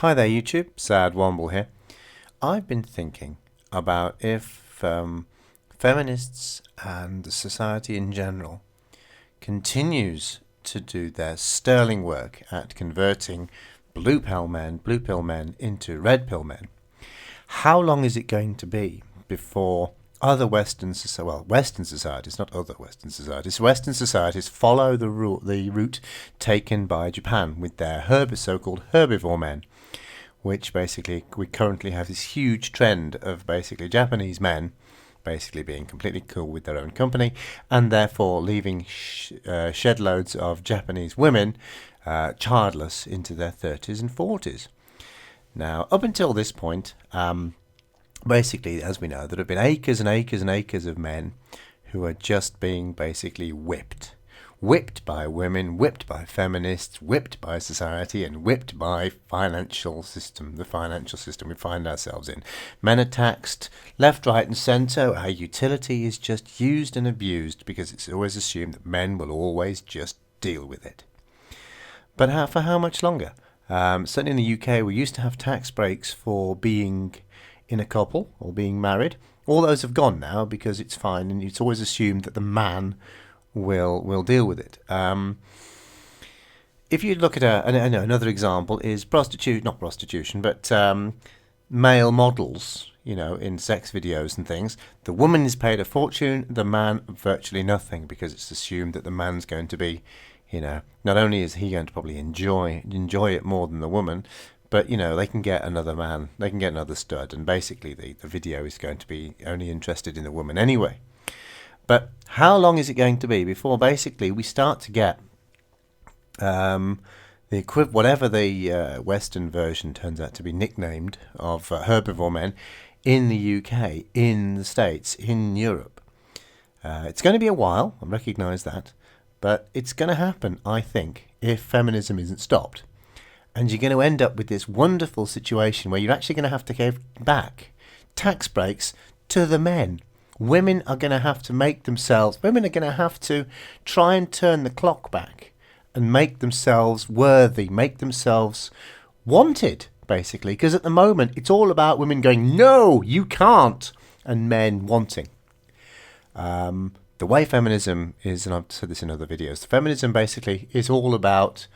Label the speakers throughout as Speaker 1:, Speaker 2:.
Speaker 1: Hi there, YouTube. Sad Womble here. I've been thinking about if feminists and society in general continues to do their sterling work at converting blue pill men into red pill men, how long is it going to be before other Western societies, not other Western societies follow the route taken by Japan with their so-called herbivore men, which basically we currently have this huge trend of basically Japanese men basically being completely cool with their own company and therefore leaving shed loads of Japanese women childless into their 30s and 40s. Now, up until this point, basically, as we know, there have been acres and acres and acres of men who are just being basically whipped. Whipped by women, whipped by feminists, whipped by society, and whipped by the financial system we find ourselves in. Men are taxed left, right, and centre. Our utility is just used and abused because it's always assumed that men will always just deal with it. But for how much longer? Certainly in the UK, we used to have tax breaks for being in a couple or being married. All those have gone now because it's fine, and it's always assumed that the man will deal with it. If you look at another example is not prostitution, but male models, in sex videos and things. The woman is paid a fortune, the man virtually nothing, because it's assumed that the man's going to be, not only is he going to probably enjoy it more than the woman, but they can get another man, they can get another stud, and basically the video is going to be only interested in the woman anyway. But how long is it going to be before basically we start to get whatever the Western version turns out to be nicknamed of herbivore men in the UK, in the States, in Europe? It's going to be a while, I recognise that, but it's going to happen, I think, if feminism isn't stopped. And you're going to end up with this wonderful situation where you're actually going to have to give back tax breaks to the men. Women are going to have to try and turn the clock back and make themselves worthy, make themselves wanted, basically. Because at the moment, it's all about women going, no, you can't, and men wanting. The way feminism is, and I've said this in other videos, feminism basically is all about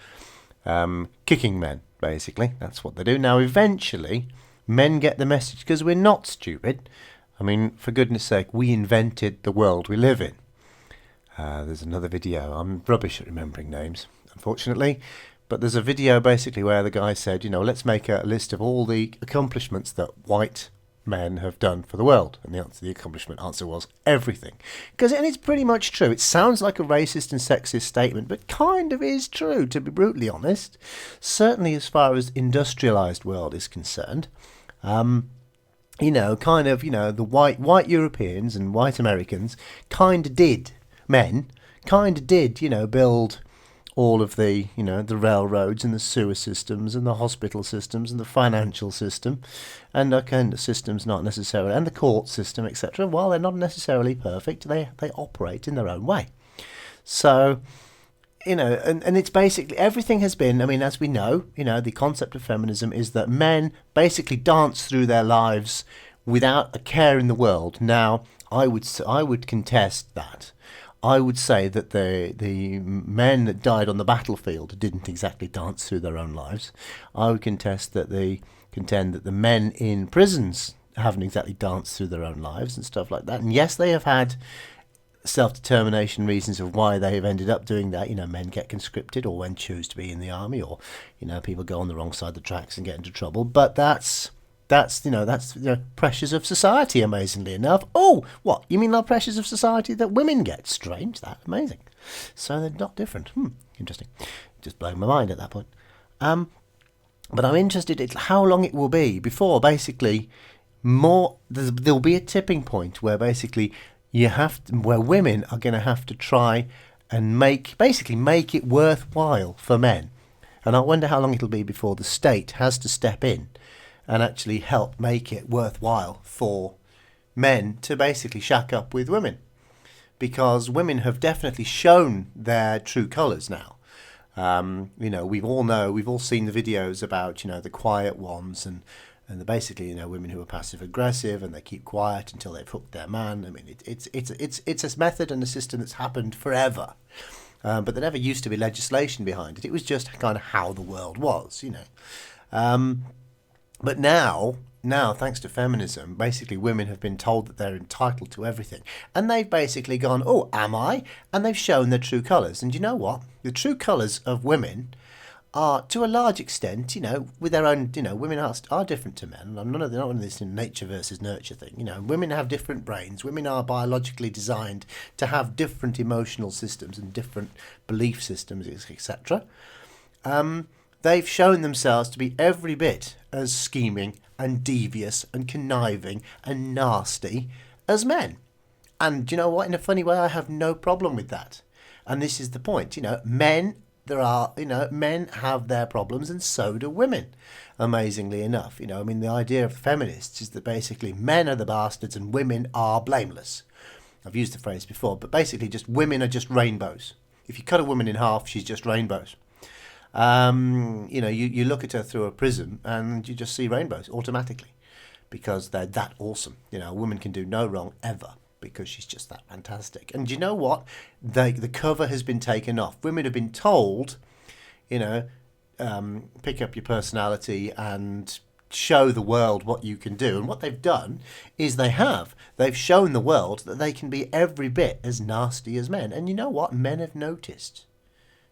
Speaker 1: kicking men, basically. That's what they do. Now, eventually, men get the message because we're not stupid. I mean, for goodness sake, we invented the world we live in. There's another video. I'm rubbish at remembering names, unfortunately. But there's a video basically where the guy said, let's make a list of all the accomplishments that white men have done for the world. And the accomplishment answer was everything. And it's pretty much true. It sounds like a racist and sexist statement, but kind of is true, to be brutally honest. Certainly as far as industrialized world is concerned. The white Europeans and white Americans men did build all of the railroads and the sewer systems and the hospital systems and the financial system and the kind of systems not necessarily, and the court system, etc. While they're not necessarily perfect, they operate in their own way. So, and it's basically, everything has been, as we know, the concept of feminism is that men basically dance through their lives without a care in the world. Now, I would contest that. I would say that the men that died on the battlefield didn't exactly dance through their own lives. I would contend that the men in prisons haven't exactly danced through their own lives and stuff like that. And yes, they have had self-determination reasons of why they have ended up doing that. Men get conscripted or men choose to be in the army, or people go on the wrong side of the tracks and get into trouble. But that's pressures of society, amazingly enough. Oh, what? You mean the pressures of society that women get? Strange, that. Amazing. So they're not different. Interesting. Just blowing my mind at that point. But I'm interested in how long it will be before basically there'll be a tipping point where basically where women are going to have to try and make it worthwhile for men. And I wonder how long it'll be before the state has to step in and actually help make it worthwhile for men to basically shack up with women. Because women have definitely shown their true colours now. We've all seen the videos about, the quiet ones and basically, women who are passive aggressive and they keep quiet until they've hooked their man. I mean, it's a method and a system that's happened forever. But there never used to be legislation behind it. It was just kind of how the world was. But now, thanks to feminism, basically women have been told that they're entitled to everything. And they've basically gone, oh, am I? And they've shown their true colours. And you know what? The true colours of women are, to a large extent, with their own, women are different to men. They're not one of this nature versus nurture thing. Women have different brains. Women are biologically designed to have different emotional systems and different belief systems, etc. They've shown themselves to be every bit as scheming and devious and conniving and nasty as men. And you know what? In a funny way, I have no problem with that. And this is the point. Men have their problems and so do women, amazingly enough. The idea of feminists is that basically men are the bastards and women are blameless. I've used the phrase before, but basically just women are just rainbows. If you cut a woman in half, she's just rainbows. You look at her through a prism and you just see rainbows automatically because they're that awesome. A woman can do no wrong ever because she's just that fantastic. And you know what? The cover has been taken off. Women have been told, pick up your personality and show the world what you can do. And what they've done is they've shown the world that they can be every bit as nasty as men. And you know what? Men have noticed.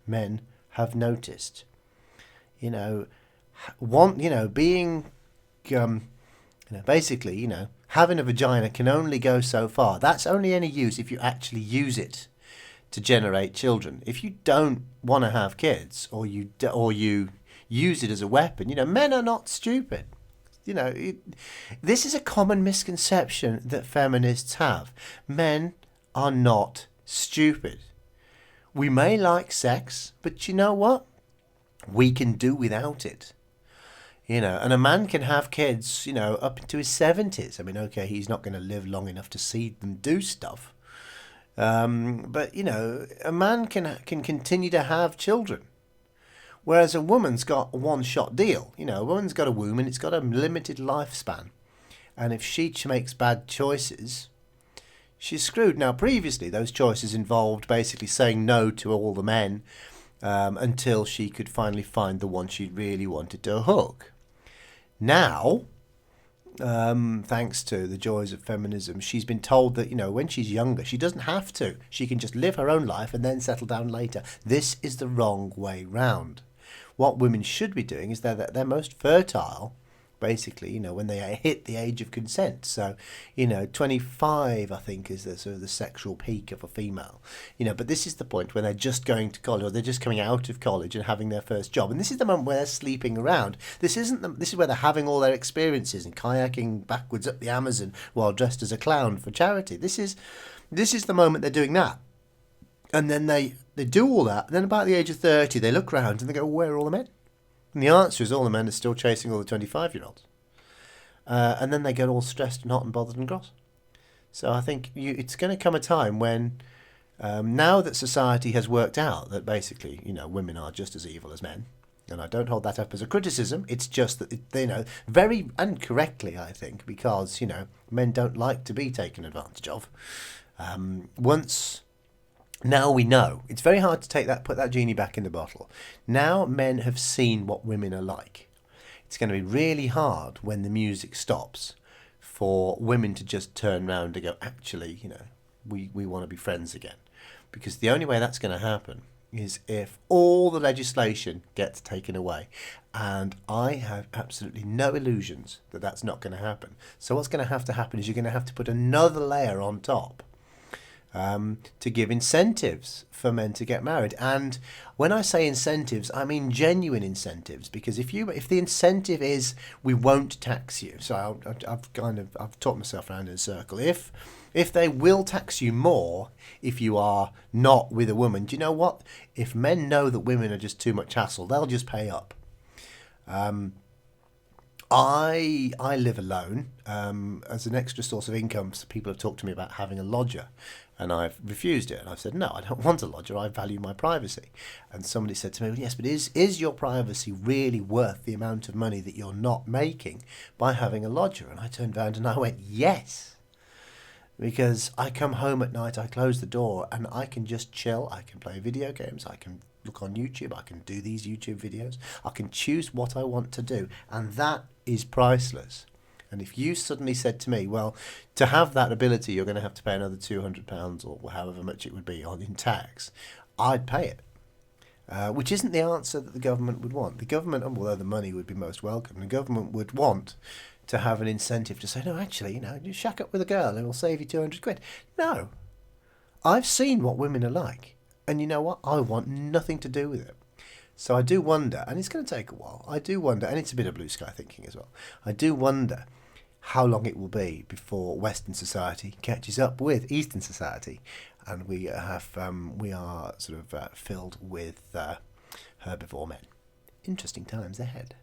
Speaker 1: Being, basically, having a vagina can only go so far. That's only any use if you actually use it to generate children. If you don't want to have kids or you use it as a weapon, men are not stupid. This is a common misconception that feminists have. Men are not stupid. We may like sex, but you know what? We can do without it. And a man can have kids, up into his 70s. I mean, okay, he's not going to live long enough to see them do stuff. But, a man can continue to have children. Whereas a woman's got a one-shot deal. A woman's got a womb and it's got a limited lifespan. And if she makes bad choices, she's screwed. Now, previously, those choices involved basically saying no to all the men until she could finally find the one she really wanted to hook. Now, thanks to the joys of feminism, she's been told that, when she's younger, she doesn't have to. She can just live her own life and then settle down later. This is the wrong way round. What women should be doing is they're most fertile, basically, when they hit the age of consent. So, 25, I think, is the sort of the sexual peak of a female. But this is the point when they're just going to college or they're just coming out of college and having their first job. And this is the moment where they're sleeping around. This is where they're having all their experiences and kayaking backwards up the Amazon while dressed as a clown for charity. This is the moment they're doing that. And then they do all that. And then about the age of 30, they look around and they go, where are all the men? And the answer is all the men are still chasing all the 25-year-olds. And then they get all stressed and hot and bothered and cross. So I think it's going to come a time when, now that society has worked out that basically, women are just as evil as men, and I don't hold that up as a criticism, it's just that, very incorrectly, I think, because, men don't like to be taken advantage of. Now we know. It's very hard to put that genie back in the bottle. Now men have seen what women are like. It's going to be really hard when the music stops for women to just turn around and go, actually, we want to be friends again. Because the only way that's going to happen is if all the legislation gets taken away. And I have absolutely no illusions that that's not going to happen. So what's going to happen is you're going to have to put another layer on top. To give incentives for men to get married. And when I say incentives, I mean genuine incentives, because if the incentive is we won't tax you, so I've talked myself around in a circle. If they will tax you more if you are not with a woman, do you know what? If men know that women are just too much hassle, they'll just pay up. I live alone. As an extra source of income, so people have talked to me about having a lodger, and I've refused it. And I've said, no, I don't want a lodger. I value my privacy. And somebody said to me, well, yes, but is your privacy really worth the amount of money that you're not making by having a lodger? And I turned around and I went, yes. Because I come home at night, I close the door, and I can just chill. I can play video games. I can look on YouTube. I can do these YouTube videos. I can choose what I want to do. And that is priceless. And if you suddenly said to me, well, to have that ability, you're going to have to pay another £200 or however much it would be in tax, I'd pay it. Which isn't the answer that the government would want. The government, although the money would be most welcome, the government would want to have an incentive to say, no, actually, you shack up with a girl and it'll save you 200 quid. No. I've seen what women are like. And you know what? I want nothing to do with it. So I do wonder, and it's going to take a while, I do wonder, and it's a bit of blue sky thinking as well, I do wonder how long it will be before Western society catches up with Eastern society, and we are sort of filled with herbivore men. Interesting times ahead.